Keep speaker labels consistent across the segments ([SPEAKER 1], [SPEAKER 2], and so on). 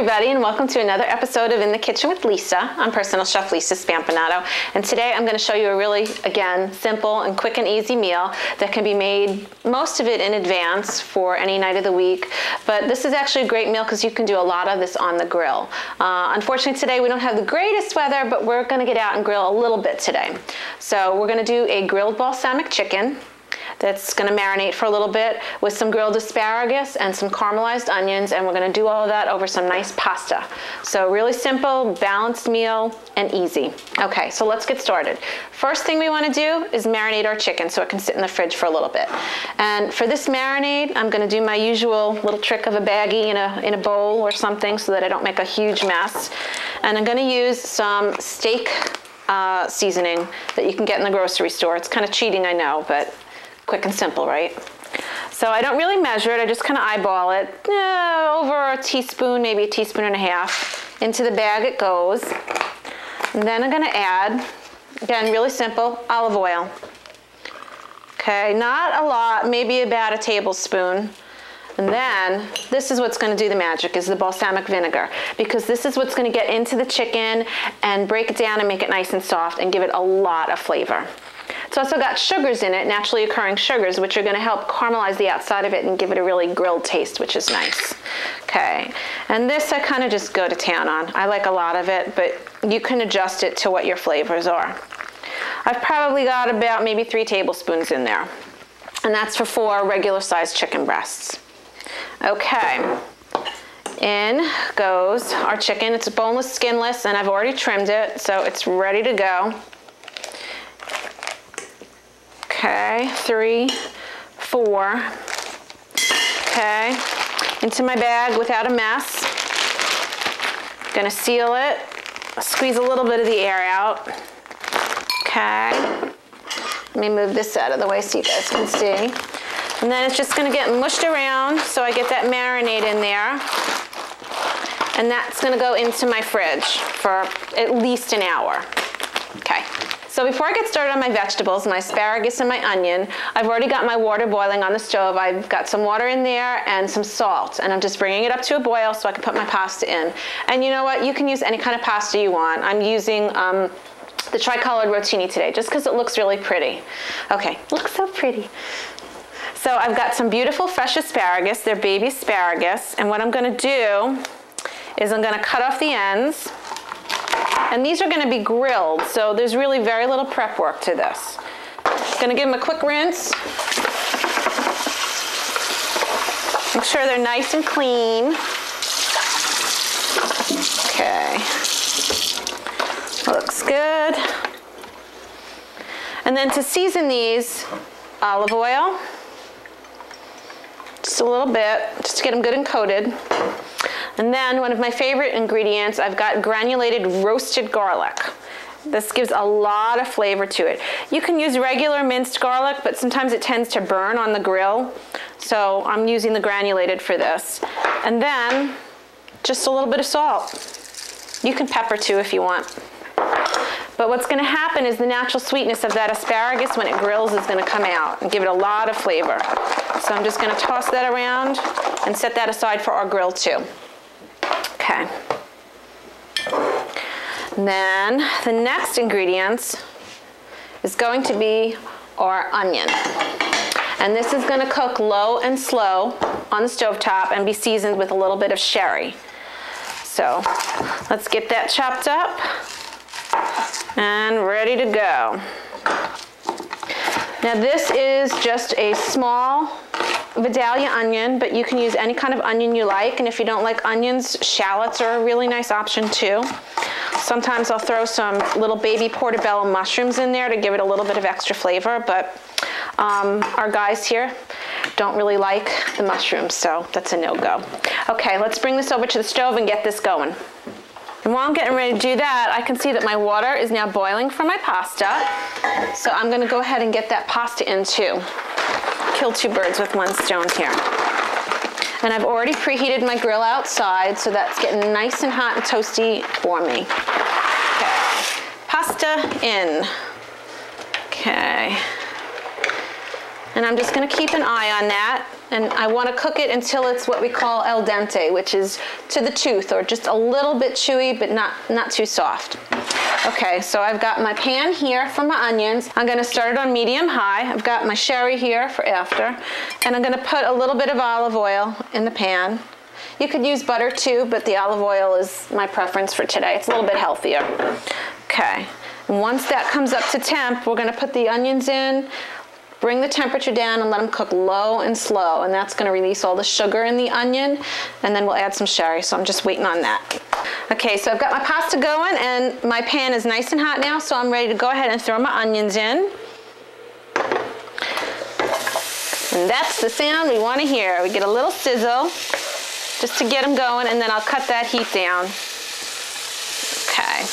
[SPEAKER 1] everybody, and welcome to another episode of In the Kitchen with Lisa. I'm personal chef Lisa Spampinato, and today I'm going to show you a really, again, simple and quick and easy meal that can be made, most of it in advance for any night of the week. But this is actually a great meal because you can do a lot of this on the grill. Unfortunately today we don't have the greatest weather, but we're going to get out and grill a little bit today. So we're going to do a grilled balsamic chicken that's going to marinate for a little bit with some grilled asparagus and some caramelized onions, and we're going to do all of that over some nice pasta. So really simple, balanced meal, and easy. Okay, so let's get started. First thing we want to do is marinate our chicken so it can sit in the fridge for a little bit. And for this marinade, I'm going to do my usual little trick of a baggie in a bowl or something so that I don't make a huge mess. And I'm going to use some steak seasoning that you can get in the grocery store. It's kind of cheating, I know, but quick and simple, right? So I don't really measure it, I just kind of eyeball it. Over a teaspoon, maybe a teaspoon and a half. Into the bag it goes. And then I'm going to add, again, really simple, olive oil. Okay, not a lot, maybe about a tablespoon. And then this is what's going to do the magic, is the balsamic vinegar, because this is what's going to get into the chicken and break it down and make it nice and soft and give it a lot of flavor. It's also got sugars in it, naturally occurring sugars, which are going to help caramelize the outside of it and give it a really grilled taste, which is nice. Okay, and this I kind of just go to town on. I like a lot of it, but you can adjust it to what your flavors are. I've probably got about maybe 3 tablespoons in there, and that's for 4 regular-sized chicken breasts. Okay, in goes our chicken. It's boneless, skinless, and I've already trimmed it, so it's ready to go. Okay, 3, 4. Okay, into my bag without a mess. Gonna seal it, squeeze a little bit of the air out. Okay, let me move this out of the way so you guys can see. And then it's just gonna get mushed around so I get that marinade in there. And that's gonna go into my fridge for at least an hour. Okay. So before I get started on my vegetables, my asparagus and my onion, I've already got my water boiling on the stove. I've got some water in there and some salt, and I'm just bringing it up to a boil so I can put my pasta in. And you know what? You can use any kind of pasta you want. I'm using the tricolored rotini today just because it looks really pretty. Okay, looks so pretty. So I've got some beautiful fresh asparagus. They're baby asparagus, and what I'm going to do is I'm going to cut off the ends. And these are going to be grilled, so there's really very little prep work to this. Going to give them a quick rinse. Make sure they're nice and clean. Okay. Looks good. And then to season these, olive oil. Just a little bit, just to get them good and coated. And then one of my favorite ingredients, I've got granulated roasted garlic. This gives a lot of flavor to it. You can use regular minced garlic, but sometimes it tends to burn on the grill. So I'm using the granulated for this. And then just a little bit of salt. You can pepper too if you want. But what's going to happen is the natural sweetness of that asparagus when it grills is going to come out and give it a lot of flavor. So I'm just going to toss that around and set that aside for our grill too. Okay. And then the next ingredient is going to be our onion. And this is going to cook low and slow on the stovetop and be seasoned with a little bit of sherry. So let's get that chopped up and ready to go. Now this is just a small Vidalia onion, but you can use any kind of onion you like, and if you don't like onions, shallots are a really nice option too. Sometimes I'll throw some little baby portobello mushrooms in there to give it a little bit of extra flavor, but our guys here don't really like the mushrooms, so that's a no-go. Okay, let's bring this over to the stove and get this going. And while I'm getting ready to do that, I can see that my water is now boiling for my pasta. So I'm going to go ahead and get that pasta in too. Kill 2 birds with 1 stone here. And I've already preheated my grill outside, so that's getting nice and hot and toasty for me. Okay, pasta in. Okay. And I'm just gonna keep an eye on that. And I wanna cook it until it's what we call al dente, which is to the tooth, or just a little bit chewy, but not too soft. Okay, so I've got my pan here for my onions. I'm gonna start it on medium-high. I've got my sherry here for after. And I'm gonna put a little bit of olive oil in the pan. You could use butter too, but the olive oil is my preference for today. It's a little bit healthier. Okay, and once that comes up to temp, we're gonna put the onions in, bring the temperature down and let them cook low and slow, and that's gonna release all the sugar in the onion, and then we'll add some sherry, so I'm just waiting on that. Okay, so I've got my pasta going, and my pan is nice and hot now, so I'm ready to go ahead and throw my onions in. And that's the sound we wanna hear. We get a little sizzle, just to get them going, and then I'll cut that heat down. Okay.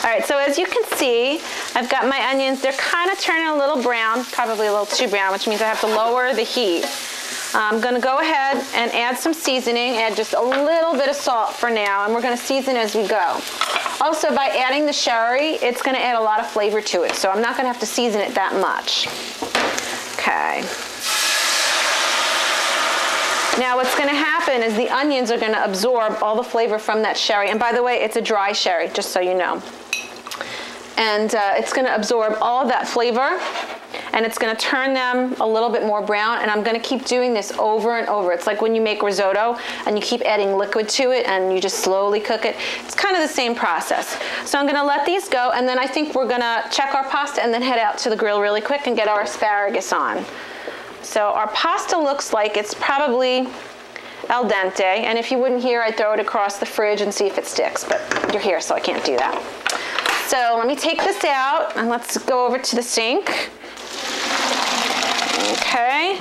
[SPEAKER 1] All right, so as you can see, I've got my onions. They're kind of turning a little brown, probably a little too brown, which means I have to lower the heat. I'm gonna go ahead and add some seasoning, add just a little bit of salt for now, and we're gonna season as we go. Also, by adding the sherry, it's gonna add a lot of flavor to it, so I'm not gonna have to season it that much. Okay. Now what's gonna happen is the onions are gonna absorb all the flavor from that sherry. And by the way, it's a dry sherry, just so you know. And it's gonna absorb all of that flavor, and it's gonna turn them a little bit more brown, and I'm gonna keep doing this over and over. It's like when you make risotto and you keep adding liquid to it and you just slowly cook it. It's kind of the same process. So I'm gonna let these go, and then I think we're gonna check our pasta and then head out to the grill really quick and get our asparagus on. So our pasta looks like it's probably al dente, and if you wouldn't hear, I'd throw it across the fridge and see if it sticks, but you're here, so I can't do that. So let me take this out, and let's go over to the sink. Okay.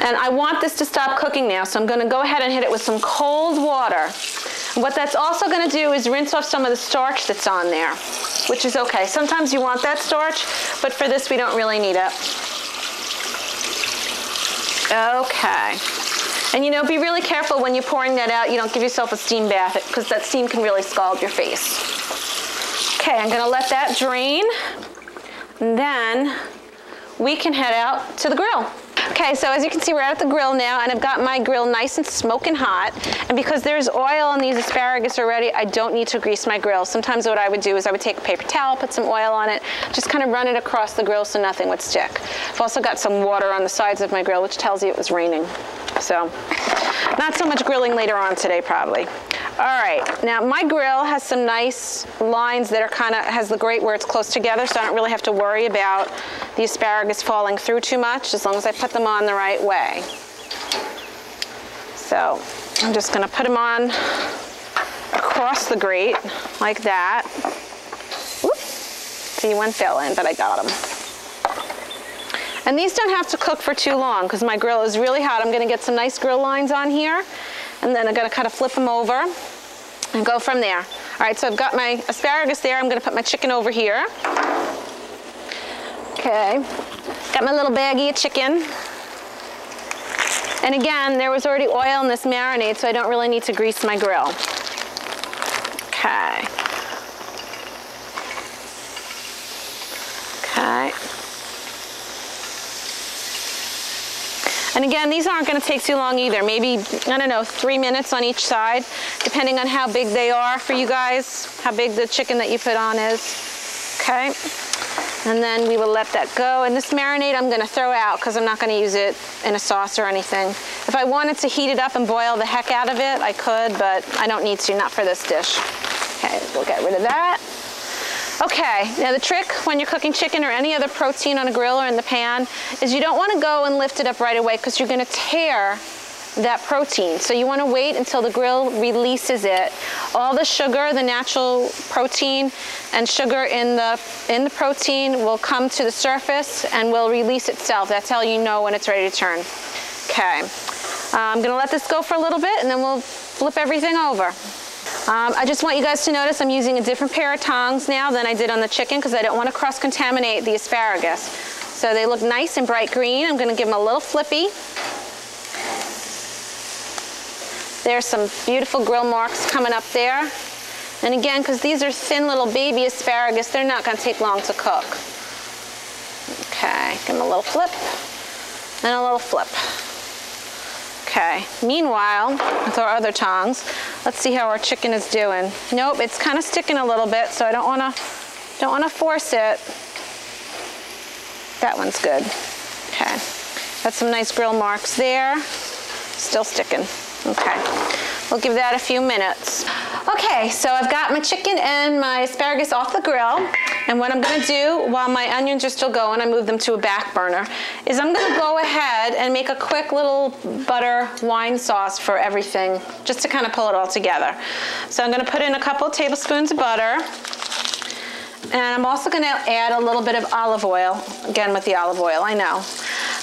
[SPEAKER 1] And I want this to stop cooking now, so I'm gonna go ahead and hit it with some cold water. What that's also gonna do is rinse off some of the starch that's on there, which is okay. Sometimes you want that starch, but for this we don't really need it. Okay. And you know, be really careful when you're pouring that out, you don't give yourself a steam bath, because that steam can really scald your face. Okay, I'm gonna let that drain, and then we can head out to the grill. Okay, so as you can see, we're out at the grill now, and I've got my grill nice and smoking hot. And because there's oil on these asparagus already, I don't need to grease my grill. Sometimes what I would do is I would take a paper towel, put some oil on it, just kind of run it across the grill so nothing would stick. I've also got some water on the sides of my grill, which tells you it was raining. So, not so much grilling later on today, probably. All right, now my grill has some nice lines that are has the grate where it's close together, so I don't really have to worry about the asparagus falling through too much, as long as I put them on the right way. So I'm just gonna put them on across the grate, like that. Whoop. See, one fell in, but I got them. And these don't have to cook for too long, because my grill is really hot. I'm gonna get some nice grill lines on here, and then I'm gonna kind of flip them over and go from there. All right, so I've got my asparagus there. I'm gonna put my chicken over here. Okay, got my little baggie of chicken. And again, there was already oil in this marinade, so I don't really need to grease my grill. Okay. Okay. And again, these aren't going to take too long either. Maybe, I don't know, 3 minutes on each side, depending on how big they are for you guys, how big the chicken that you put on is. Okay. And then we will let that go. And this marinade I'm going to throw out because I'm not going to use it in a sauce or anything. If I wanted to heat it up and boil the heck out of it, I could, but I don't need to, not for this dish. Okay, we'll get rid of that. Okay, now the trick when you're cooking chicken or any other protein on a grill or in the pan is you don't want to go and lift it up right away because you're going to tear that protein. So you want to wait until the grill releases it. All the sugar, the natural protein and sugar in the protein will come to the surface and will release itself. That's how you know when it's ready to turn. Okay, I'm going to let this go for a little bit and then we'll flip everything over. I just want you guys to notice I'm using a different pair of tongs now than I did on the chicken because I don't want to cross-contaminate the asparagus. So they look nice and bright green. I'm going to give them a little flippy. There's some beautiful grill marks coming up there. And again, because these are thin little baby asparagus, they're not going to take long to cook. Okay, give them a little flip and a little flip. Okay, meanwhile, with our other tongs, let's see how our chicken is doing. Nope, it's kind of sticking a little bit, so I don't want to force it. That one's good. Okay, got some nice grill marks there. Still sticking. Okay, we'll give that a few minutes. Okay, so I've got my chicken and my asparagus off the grill. And what I'm gonna do while my onions are still going, I move them to a back burner, is I'm gonna go ahead and make a quick little butter wine sauce for everything, just to kind of pull it all together. So I'm gonna put in a couple of tablespoons of butter. And I'm also gonna add a little bit of olive oil, again with the olive oil, I know.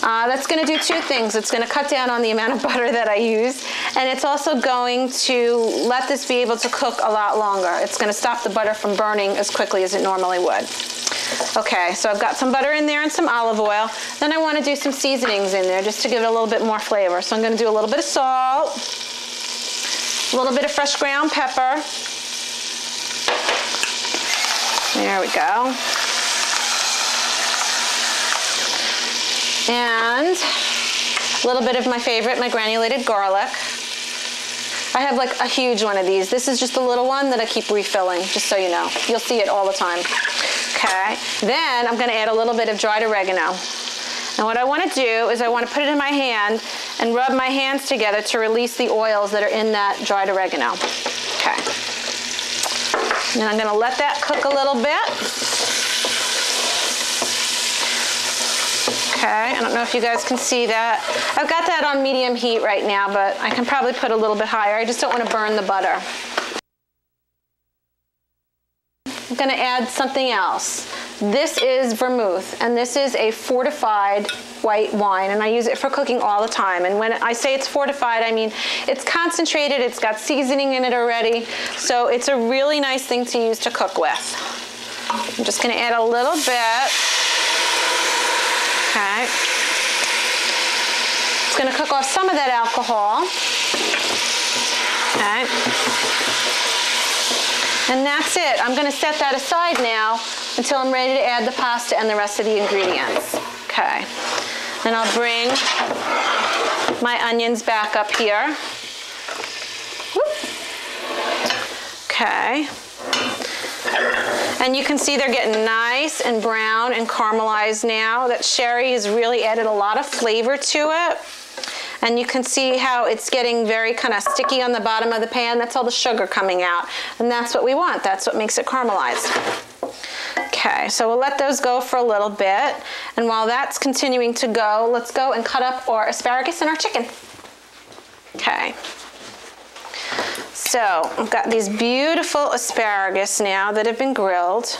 [SPEAKER 1] That's gonna do two things. It's gonna cut down on the amount of butter that I use, and it's also going to let this be able to cook a lot longer. It's gonna stop the butter from burning as quickly as it normally would. Okay, so I've got some butter in there and some olive oil. Then I wanna do some seasonings in there just to give it a little bit more flavor. So I'm gonna do a little bit of salt, a little bit of fresh ground pepper. There we go. And a little bit of my favorite, my granulated garlic. I have like a huge one of these. This is just a little one that I keep refilling, just so you know. You'll see it all the time. Okay, then I'm gonna add a little bit of dried oregano. And what I wanna do is I wanna put it in my hand and rub my hands together to release the oils that are in that dried oregano. Okay. And I'm gonna let that cook a little bit. Okay, I don't know if you guys can see that. I've got that on medium heat right now, but I can probably put a little bit higher. I just don't want to burn the butter. I'm gonna add something else. This is vermouth, and this is a fortified white wine, and I use it for cooking all the time. And when I say it's fortified, I mean it's concentrated, it's got seasoning in it already, so it's a really nice thing to use to cook with. I'm just gonna add a little bit. Okay. It's gonna cook off some of that alcohol. Okay. And that's it. I'm gonna set that aside now until I'm ready to add the pasta and the rest of the ingredients. Okay. Then I'll bring my onions back up here. Whoop. Okay. And you can see they're getting nice and brown and caramelized now. That sherry has really added a lot of flavor to it. And you can see how it's getting very kind of sticky on the bottom of the pan. That's all the sugar coming out. And that's what we want. That's what makes it caramelized. Okay, so we'll let those go for a little bit. And while that's continuing to go, let's go and cut up our asparagus and our chicken. Okay. So I've got these beautiful asparagus now that have been grilled.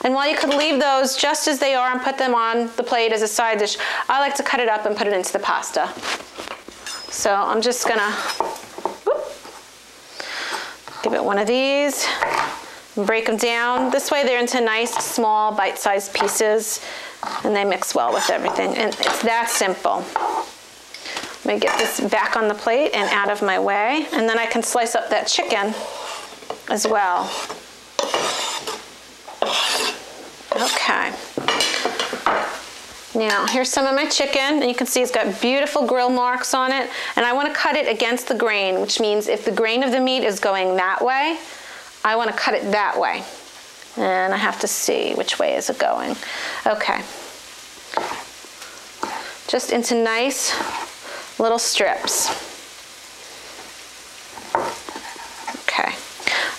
[SPEAKER 1] And while you could leave those just as they are and put them on the plate as a side dish, I like to cut it up and put it into the pasta. So I'm just gonna give it one of these and break them down. This way they're into nice, small, bite-sized pieces, and they mix well with everything. And it's that simple. Let me get this back on the plate and out of my way, and then I can slice up that chicken as well. Okay. Now, here's some of my chicken, and you can see it's got beautiful grill marks on it, and I want to cut it against the grain, which means if the grain of the meat is going that way, I want to cut it that way. And I have to see which way is it going. Okay. Just into nice little strips. Okay.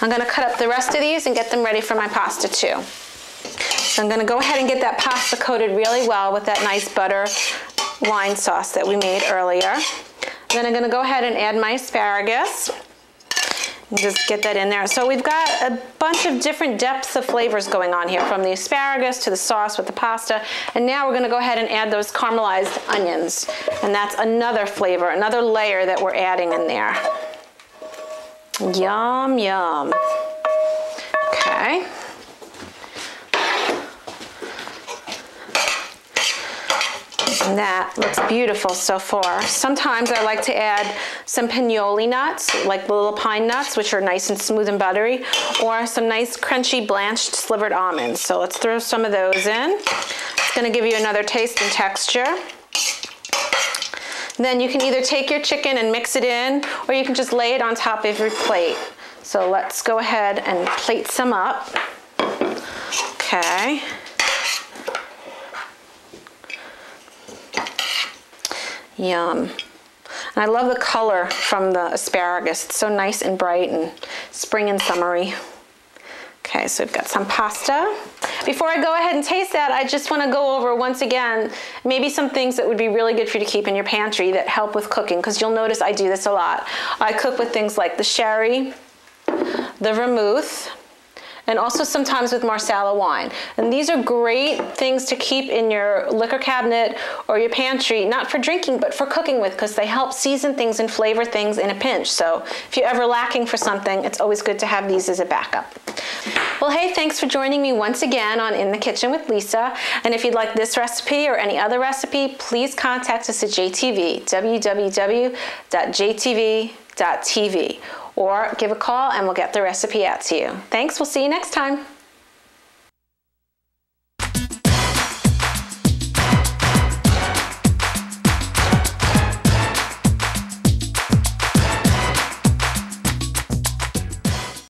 [SPEAKER 1] I'm going to cut up the rest of these and get them ready for my pasta too. So I'm going to go ahead and get that pasta coated really well with that nice butter wine sauce that we made earlier. Then I'm going to go ahead and add my asparagus and just get that in there. So we've got a bunch of different depths of flavors going on here, from the asparagus to the sauce with the pasta. And now we're going to go ahead and add those caramelized onions. And that's another flavor, another layer that we're adding in there. Yum, yum. Okay. And that looks beautiful so far. Sometimes I like to add some pinoli nuts, like the little pine nuts, which are nice and smooth and buttery, or some nice crunchy blanched slivered almonds. So let's throw some of those in. It's gonna give you another taste and texture. Then you can either take your chicken and mix it in, or you can just lay it on top of your plate. So let's go ahead and plate some up. Okay. Yum. And I love the color from the asparagus. It's so nice and bright and spring and summery. Okay, so we've got some pasta. Before I go ahead and taste that, I just want to go over once again maybe some things that would be really good for you to keep in your pantry that help with cooking, because you'll notice I do this a lot. I cook with things like the sherry, the vermouth, and also sometimes with Marsala wine. And these are great things to keep in your liquor cabinet or your pantry, not for drinking, but for cooking with, because they help season things and flavor things in a pinch. So if you're ever lacking for something, it's always good to have these as a backup. Well, hey, thanks for joining me once again on In the Kitchen with Lisa. And if you'd like this recipe or any other recipe, please contact us at JTV, www.jtv.tv. Or give a call and we'll get the recipe out to you. Thanks, we'll see you next time.